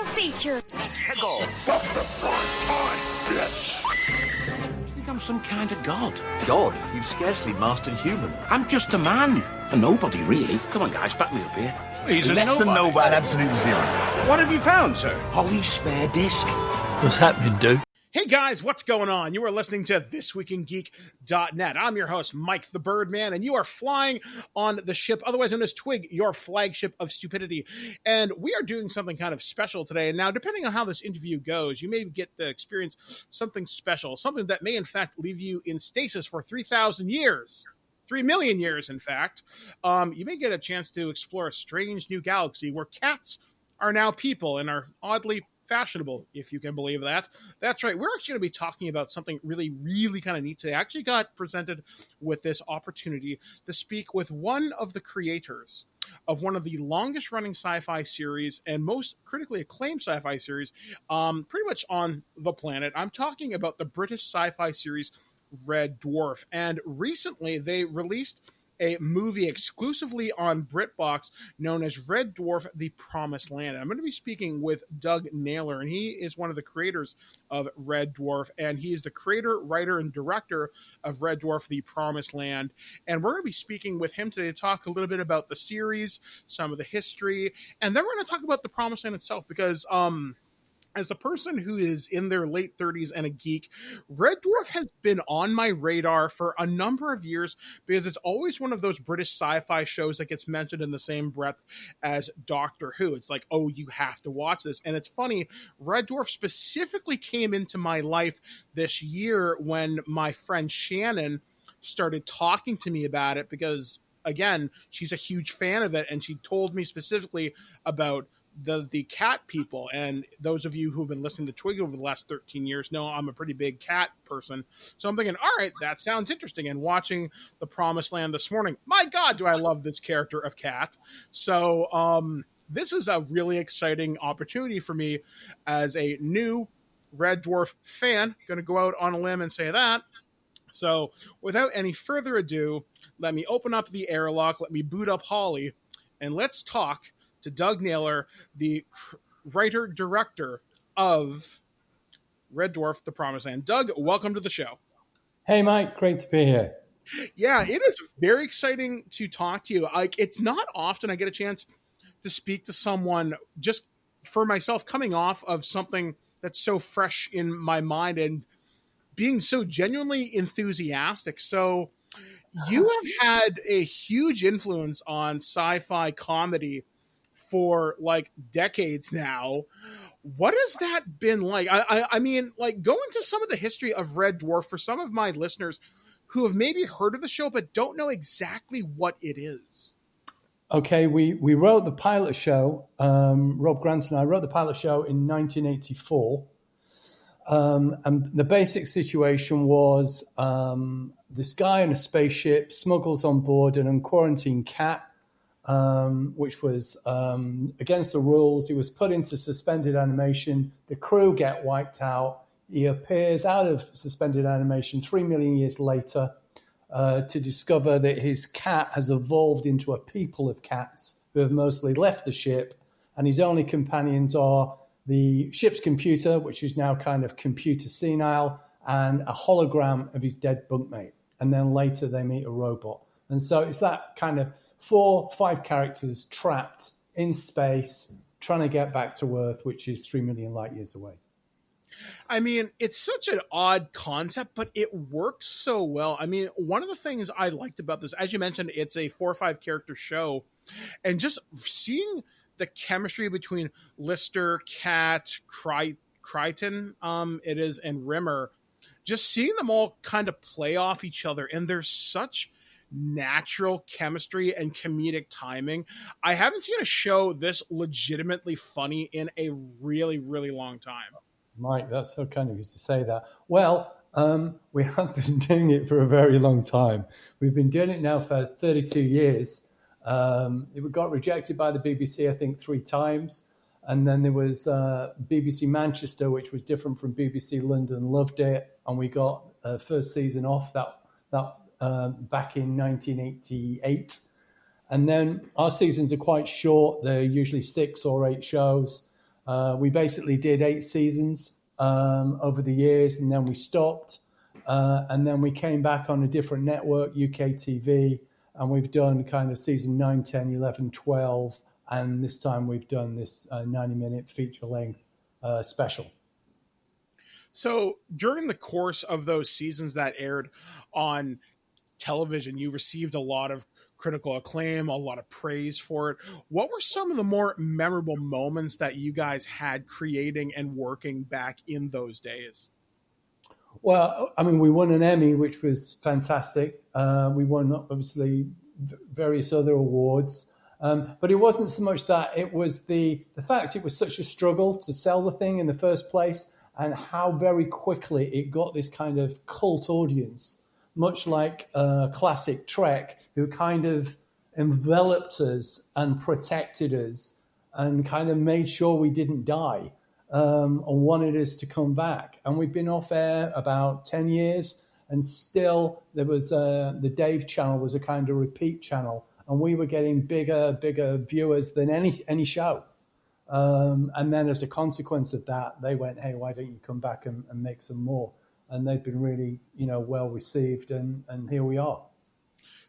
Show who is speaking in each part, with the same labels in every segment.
Speaker 1: special feature.
Speaker 2: Hegel.
Speaker 3: You think I'm some kind of god?
Speaker 2: God, you've scarcely mastered human.
Speaker 3: I'm just a man. A nobody, really. Come on, guys, back me up here.
Speaker 2: He's a less than nobody. An absolute zero.
Speaker 3: What have you found, sir? Holy spare disc.
Speaker 4: What's happening, dude?
Speaker 5: Hey guys, what's going on? You are listening to ThisWeekInGeek.net. I'm your host, Mike the Birdman, and you are flying on the ship, otherwise known as Twig, your flagship of stupidity. And we are doing something kind of special today. And now, depending on how this interview goes, you may get to experience something special, something that may, in fact, leave you in stasis for 3,000 years. 3 million years, in fact. You may get a chance to explore a strange new galaxy where cats are now people and are oddly fashionable, if you can believe that. That's right. We're actually going to be talking about something really, really kind of neat today. I actually got presented with this opportunity to speak with one of the creators of one of the longest running sci-fi series and most critically acclaimed sci-fi series pretty much on the planet. I'm talking about the British sci-fi series Red Dwarf. And recently they released a movie exclusively on BritBox known as Red Dwarf, The Promised Land. I'm going to be speaking with Doug Naylor, and he is one of the creators of Red Dwarf, and he is the creator, writer, and director of Red Dwarf, The Promised Land. And we're going to be speaking with him today to talk a little bit about the series, some of the history, and then we're going to talk about The Promised Land itself, because as a person who is in their late 30s and a geek, Red Dwarf has been on my radar for a number of years because it's always one of those British sci-fi shows that gets mentioned in the same breath as Doctor Who. It's like, oh, you have to watch this. And it's funny, Red Dwarf specifically came into my life this year when my friend Shannon started talking to me about it because, again, she's a huge fan of it, and she told me specifically about the cat people. And those of you who've been listening to Twig over the last 13 years know I'm a pretty big cat person. So I'm thinking, all right, that sounds interesting. And watching The Promised Land this morning, my God, do I love this character of Cat. So this is a really exciting opportunity for me as a new Red Dwarf fan. Going to go out on a limb and say that. So without any further ado, let me open up the airlock, let me boot up Holly, and let's talk to Doug Naylor, the writer-director of Red Dwarf, The Promised Land. Doug, welcome to the show.
Speaker 4: Hey, Mike. Great to be here.
Speaker 5: Yeah, it is very exciting to talk to you. Like, it's not often I get a chance to speak to someone just for myself coming off of something that's so fresh in my mind and being so genuinely enthusiastic. So you have had a huge influence on sci-fi comedy for like decades now. What has that been like? I mean, like, go into some of the history of Red Dwarf for some of my listeners who have maybe heard of the show but don't know exactly what it is.
Speaker 4: Okay, we wrote the pilot show. Rob Grant and I wrote the pilot show in 1984. And the basic situation was this guy in a spaceship smuggles on board an unquarantined cat, which was against the rules. He was put into suspended animation. The crew get wiped out. He appears out of suspended animation 3 million years later to discover that his cat has evolved into a people of cats who have mostly left the ship, and his only companions are the ship's computer, which is now kind of computer senile, and a hologram of his dead bunkmate. And then later they meet a robot. And so it's that kind of 4-5 characters trapped in space trying to get back to Earth, which is 3 million light years away.
Speaker 5: I mean, it's such an odd concept, but it works so well. I mean, one of the things I liked about this, as you mentioned, it's a 4 or 5 character show, and just seeing the chemistry between Lister, Cat, Crichton, it is, and Rimmer, just seeing them all kind of play off each other, and there's such natural chemistry and comedic timing. I haven't seen a show this legitimately funny in a really, really long time.
Speaker 4: Mike, that's so kind of you to say that. Well, we have been doing it for a very long time. We've been doing it now for 32 years. It got rejected by the BBC, I think, 3 times. And then there was BBC Manchester, which was different from BBC London, loved it. And we got first season off that back in 1988. And then our seasons are quite short. They're usually 6 or 8 shows. We basically did 8 seasons over the years, and then we stopped. And then we came back on a different network, UK TV, and we've done kind of season 9, 10, 11, 12, and this time we've done this 90-minute feature-length special.
Speaker 5: So during the course of those seasons that aired on television, you received a lot of critical acclaim, a lot of praise for it. What were some of the more memorable moments that you guys had creating and working back in those days?
Speaker 4: Well, I mean, we won an Emmy, which was fantastic. We won, obviously, various other awards. But it wasn't so much that. It was the fact it was such a struggle to sell the thing in the first place, and how very quickly it got this kind of cult audience, much like classic Trek, who kind of enveloped us and protected us and kind of made sure we didn't die, and wanted us to come back. And we've been off air about 10 years, and still there was the Dave channel was a kind of repeat channel, and we were getting bigger viewers than any show. And then as a consequence of that, they went, hey, why don't you come back and make some more? And they've been really, well received, and here we are.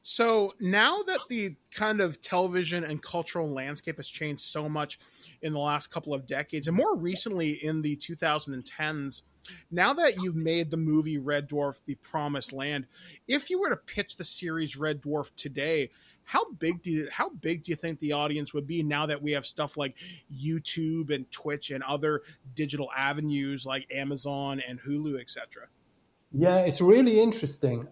Speaker 5: So now that the kind of television and cultural landscape has changed so much in the last couple of decades, and more recently in the 2010s, now that you've made the movie Red Dwarf, The Promised Land, if you were to pitch the series Red Dwarf today, how big do you think the audience would be now that we have stuff like YouTube and Twitch and other digital avenues like Amazon and Hulu, etc.?
Speaker 4: Yeah, it's really interesting.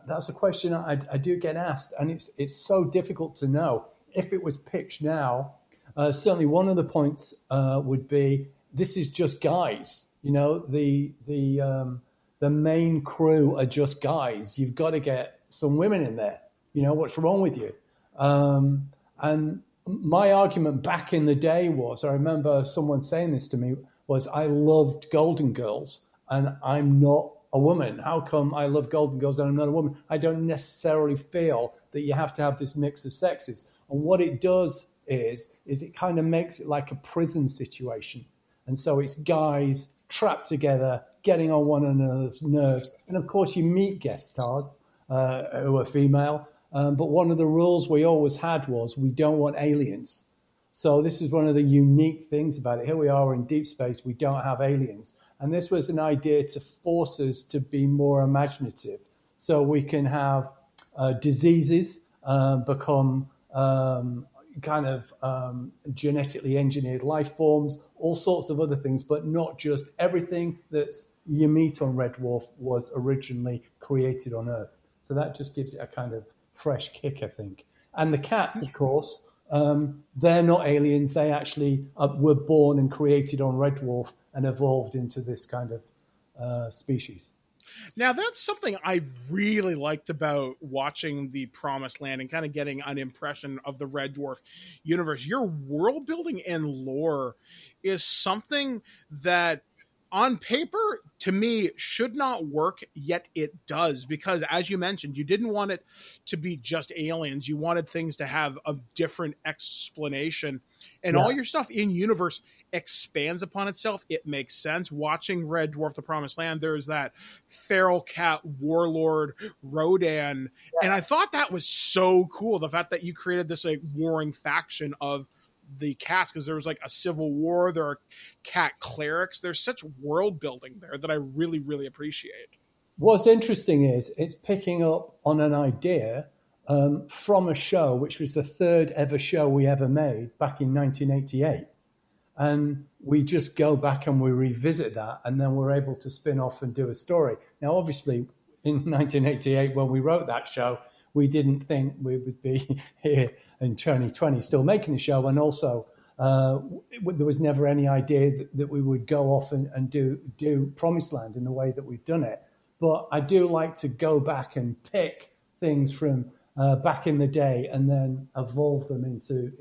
Speaker 4: That's a question I do get asked, and it's so difficult to know. If it was pitched now, certainly one of the points would be this is just guys. The main crew are just guys. You've got to get some women in there. What's wrong with you? And my argument back in the day was, I remember someone saying this to me, was I loved Golden Girls and I'm not a woman. How come I love Golden Girls and I'm not a woman? I don't necessarily feel that you have to have this mix of sexes. And what it does is it kind of makes it like a prison situation. And so it's guys trapped together, getting on one another's nerves. And of course you meet guest stars who are female. But one of the rules we always had was we don't want aliens. So this is one of the unique things about it. Here we are in deep space. We don't have aliens. And this was an idea to force us to be more imaginative. So we can have diseases become genetically engineered life forms, all sorts of other things, but not just everything that's you meet on Red Dwarf was originally created on Earth. So that just gives it a kind of fresh kick, I think. And the cats, of course, they're not aliens. They actually were born and created on Red Dwarf and evolved into this kind of species.
Speaker 5: Now, that's something I really liked about watching The Promised Land and kind of getting an impression of the Red Dwarf universe. Your world building and lore is something that on paper, to me, should not work, yet it does. Because as you mentioned, you didn't want it to be just aliens. You wanted things to have a different explanation. And all your stuff in universe expands upon itself. It makes sense. Watching Red Dwarf, The Promised Land, there's that feral cat warlord Rodan. Yeah. And I thought that was so cool. The fact that you created this like warring faction of the cats, because there was like a civil war, there are cat clerics, there's such world building there that I really, really appreciate.
Speaker 4: What's interesting is it's picking up on an idea from a show which was the third ever show we ever made back in 1988, and we just go back and we revisit that, and then we're able to spin off and do a story. Now obviously in 1988 when we wrote that show, we didn't think we would be here in 2020 still making the show. And also, there was never any idea that we would go off and do Promised Land in the way that we've done it. But I do like to go back and pick things from back in the day and then evolve them into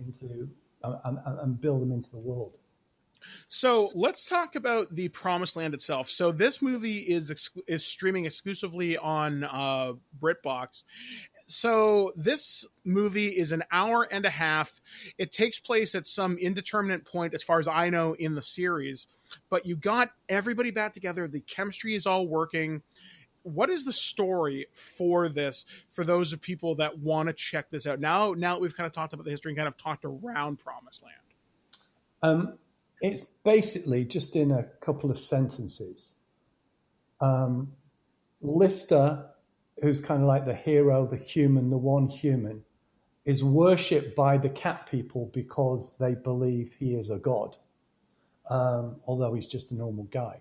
Speaker 4: and build them into the world.
Speaker 5: So let's talk about The Promised Land itself. So this movie is streaming exclusively on BritBox. So this movie is an hour and a half. It takes place at some indeterminate point, as far as I know, in the series. But you got everybody back together. The chemistry is all working. What is the story for this, for those of people that want to check this out? Now that we've kind of talked about the history and kind of talked around Promised Land.
Speaker 4: It's basically, just in a couple of sentences, Lister, who's kind of like the hero, the human, the one human, is worshipped by the cat people because they believe he is a god, although he's just a normal guy.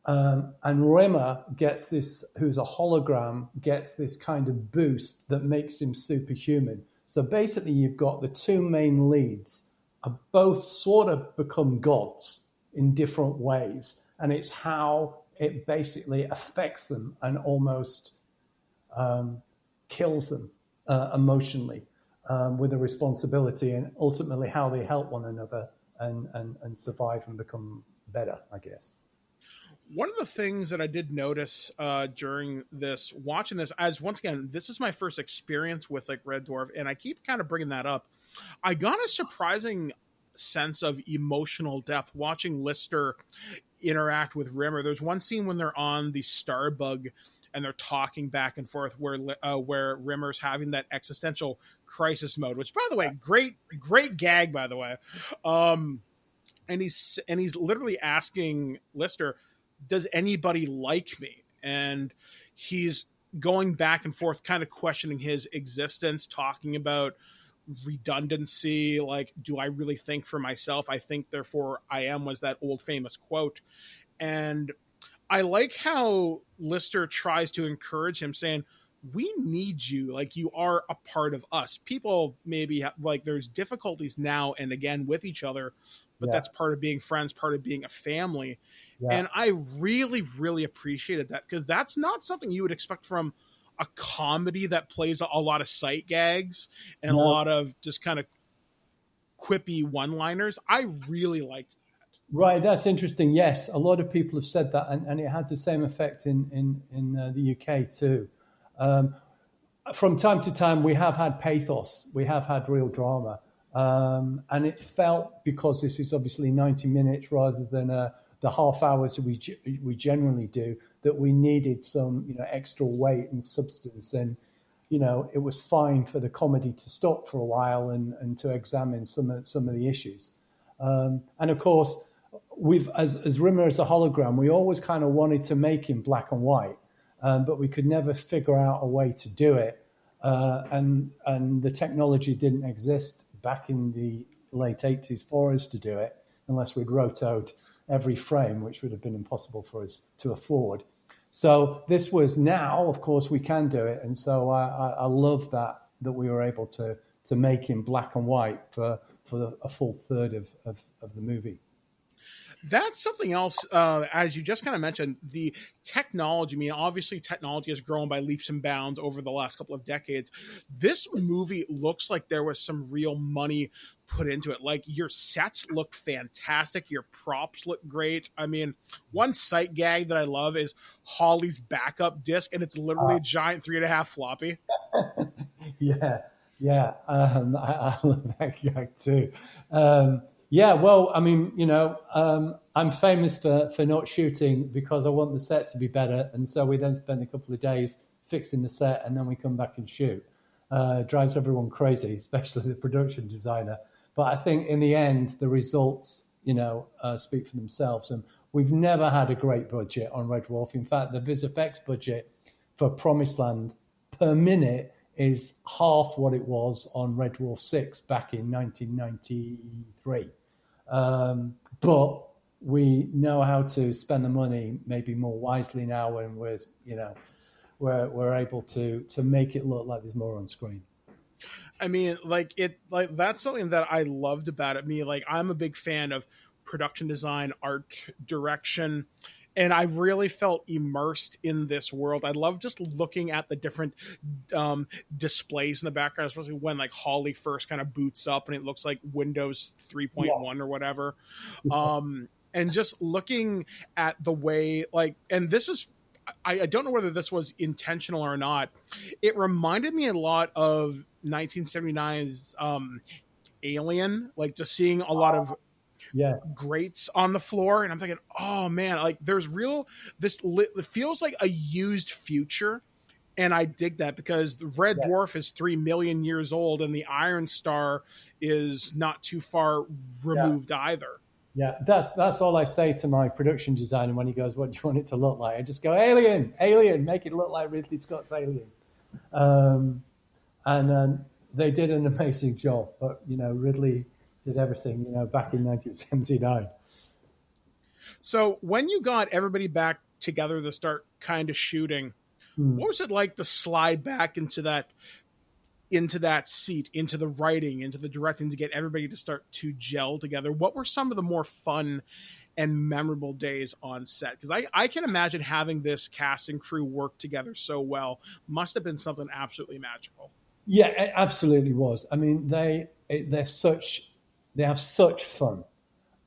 Speaker 4: And Rimmer gets this, who's a hologram, gets this kind of boost that makes him superhuman. So basically you've got the two main leads are both sort of become gods in different ways. And it's how it basically affects them and almost kills them emotionally with a responsibility, and ultimately how they help one another and survive and become better, I guess.
Speaker 5: One of the things that I did notice during this, watching this, as once again, this is my first experience with like Red Dwarf, and I keep kind of bringing that up. I got a surprising sense of emotional depth watching Lister interact with Rimmer. There's one scene when they're on the Starbug and they're talking back and forth where Rimmer's having that existential crisis mode, which, by the way, great gag, by the way. And he's literally asking Lister, does anybody like me? And he's going back and forth, kind of questioning his existence, talking about redundancy, like, do I really think for myself? I think, therefore I am, was that old famous quote. And I like how Lister tries to encourage him, saying, we need you, like, you are a part of us. People maybe like there's difficulties now and again with each other, but that's part of being friends, part of being a family. And I really, really appreciated that, because that's not something you would expect from a comedy that plays a lot of sight gags and a lot of just kind of quippy one-liners. I really liked that.
Speaker 4: Right, that's interesting. Yes, a lot of people have said that, and it had the same effect in the UK too. From time to time, we have had pathos, we have had real drama, and it felt, because this is obviously 90 minutes rather than the half hours we generally do, that we needed some extra weight and substance. And it was fine for the comedy to stop for a while and to examine some of the issues. And of course, as Rimmer as a hologram, we always kind of wanted to make him black and white, but we could never figure out a way to do it. And the technology didn't exist back in the late 80s for us to do it, unless we'd rotoed every frame, which would have been impossible for us to afford. So this was, now, of course, we can do it. And so I love that we were able to make him black and white for a full third of the movie.
Speaker 5: That's something else, as you just kind of mentioned, the technology. I mean, obviously technology has grown by leaps and bounds over the last couple of decades. This movie looks like there was some real money put into it. Like, your sets look fantastic. Your props look great. I mean, one sight gag that I love is Holly's backup disc, and it's literally a giant 3.5 floppy.
Speaker 4: Yeah. I love that gag too. Well, I mean, I'm famous for not shooting because I want the set to be better. And so we then spend a couple of days fixing the set, and then we come back and shoot. Drives everyone crazy, especially the production designer. But I think in the end, the results, speak for themselves. And we've never had a great budget on Red Dwarf. In fact, the VisFX budget for Promised Land per minute is half what it was on Red Dwarf 6 back in 1993. But we know how to spend the money maybe more wisely now, and we're able to make it look like there's more on screen.
Speaker 5: I mean, that's something that I loved about it. I'm a big fan of production design, art direction, and I really felt immersed in this world. I love just looking at the different displays in the background, especially when Holly first kind of boots up and it looks like Windows 3.1 or whatever. And just looking at the way, and this is, I don't know whether this was intentional or not. It reminded me a lot of 1979's Alien, like just seeing a lot of grates on the floor, and I'm thinking, oh man, like there's it feels like a used future, and I dig that because the Red Dwarf is 3 million years old, and the Iron Star is not too far removed either.
Speaker 4: Yeah, that's all I say to my production designer when he goes, "What do you want it to look like?" I just go, "Alien, make it look like Ridley Scott's Alien." And they did an amazing job, but Ridley did everything, back in 1979. So
Speaker 5: when you got everybody back together to start kind of shooting, what was it like to slide back into that seat, into the writing, into the directing, to get everybody to start to gel together? What were some of the more fun and memorable days on set? Because I can imagine having this cast and crew work together so well must have been something absolutely magical.
Speaker 4: Yeah, it absolutely was. I mean, they have such fun,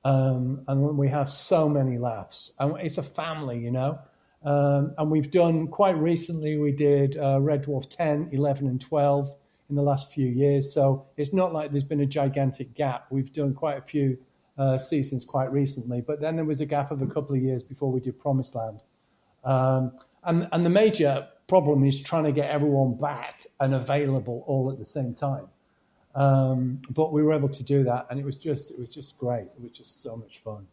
Speaker 4: and we have so many laughs, and it's a family, and we've done quite recently. We did Red Dwarf 10, 11, and 12 in the last few years, so it's not like there's been a gigantic gap. We've done quite a few seasons quite recently, but then there was a gap of a couple of years before we did Promised Land, and the major problem is trying to get everyone back and available all at the same time. But we were able to do that, and it was just great. It was just so much fun.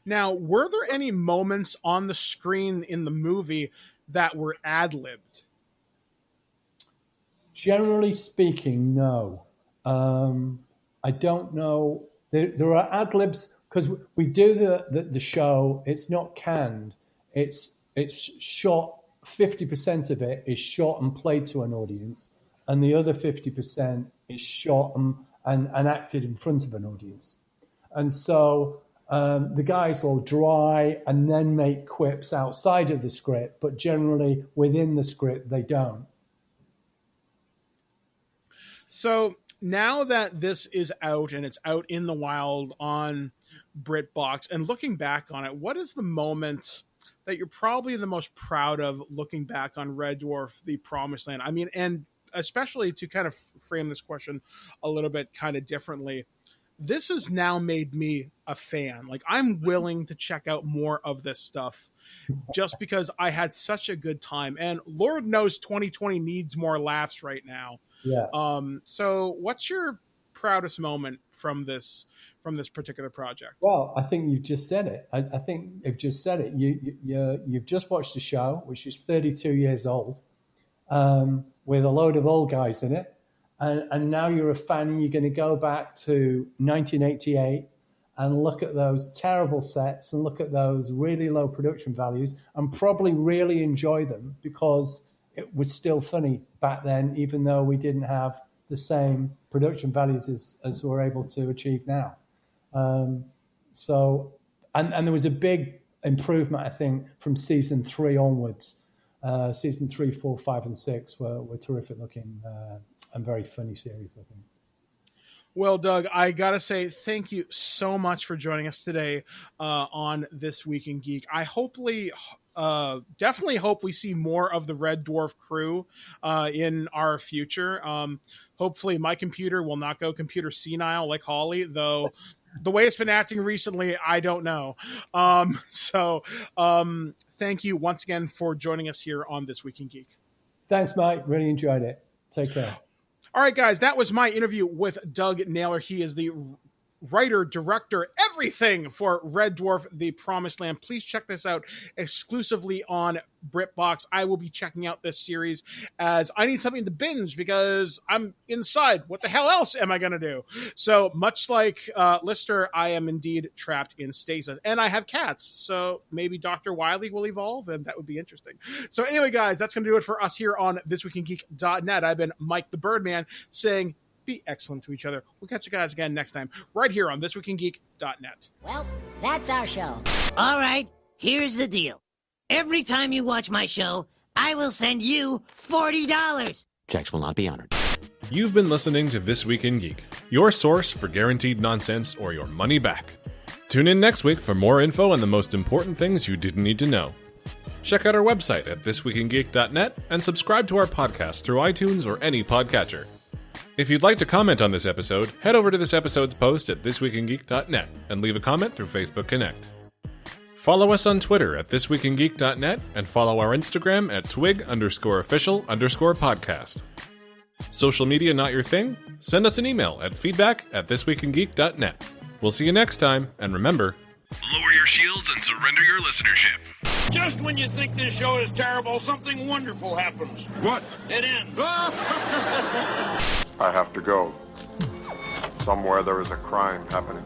Speaker 5: Now, were there any moments on the screen in the movie that were ad-libbed?
Speaker 4: Generally speaking, no. I don't know. There are ad-libs because we do the show. It's not canned. It's shot. 50% of it is shot and played to an audience, and the other 50% is shot and acted in front of an audience. And so the guys will dry and then make quips outside of the script, but generally within the script, they don't.
Speaker 5: So now that this is out and it's out in the wild on BritBox, and looking back on it, what is the moment that you're probably the most proud of looking back on Red Dwarf, The Promised Land? I mean, and especially to kind of frame this question a little bit kind of differently, this has now made me a fan. Like, I'm willing to check out more of this stuff just because I had such a good time. And Lord knows 2020 needs more laughs right now.
Speaker 4: Yeah.
Speaker 5: So what's your proudest moment from this particular project?
Speaker 4: Well, I think you've just said it. I think you've just said it. You've just watched the show, which is 32 years old, with a load of old guys in it. And now you're a fan and you're going to go back to 1988 and look at those terrible sets and look at those really low production values and probably really enjoy them because it was still funny back then, even though we didn't have the same production values as we're able to achieve now. So there was a big improvement, I think, from season 3 onwards. Season 3, 4, 5, and 6 were terrific looking and very funny series, I think.
Speaker 5: Well, Doug, I got to say thank you so much for joining us today on This Week in Geek. I definitely hope we see more of the Red Dwarf crew in our future. Hopefully my computer will not go computer senile like Holly, though the way it's been acting recently, I don't know. Thank you once again for joining us here on This Week in Geek.
Speaker 4: Thanks, Mike. Really enjoyed it. Take care.
Speaker 5: All right, guys, that was my interview with Doug Naylor. He is the writer, director, everything for Red Dwarf, The Promised Land. Please check this out exclusively on BritBox. I will be checking out this series as I need something to binge because I'm inside. What the hell else am I going to do? So much like Lister, I am indeed trapped in stasis. And I have cats, so maybe Dr. Wily will evolve, and that would be interesting. So anyway, guys, that's going to do it for us here on ThisWeekInGeek.net. I've been Mike the Birdman saying, be excellent to each other. We'll catch you guys again next time, right here on ThisWeekInGeek.net.
Speaker 1: Well, that's our show. All right, here's the deal. Every time you watch my show, I will send you $40.
Speaker 3: Checks will not be honored.
Speaker 6: You've been listening to This Week in Geek, your source for guaranteed nonsense or your money back. Tune in next week for more info on the most important things you didn't need to know. Check out our website at ThisWeekInGeek.net and subscribe to our podcast through iTunes or any podcatcher. If you'd like to comment on this episode, head over to this episode's post at ThisWeekInGeek.net and leave a comment through Facebook Connect. Follow us on Twitter at ThisWeekInGeek.net and follow our Instagram at twig_official_podcast. Social media not your thing? Send us an email at feedback@thisweekingeek.net. We'll see you next time, and remember,
Speaker 7: lower your shields and surrender your listenership.
Speaker 8: Just when you think this show is terrible, something wonderful happens.
Speaker 9: What?
Speaker 8: It ends.
Speaker 9: I have to go. Somewhere there is a crime happening.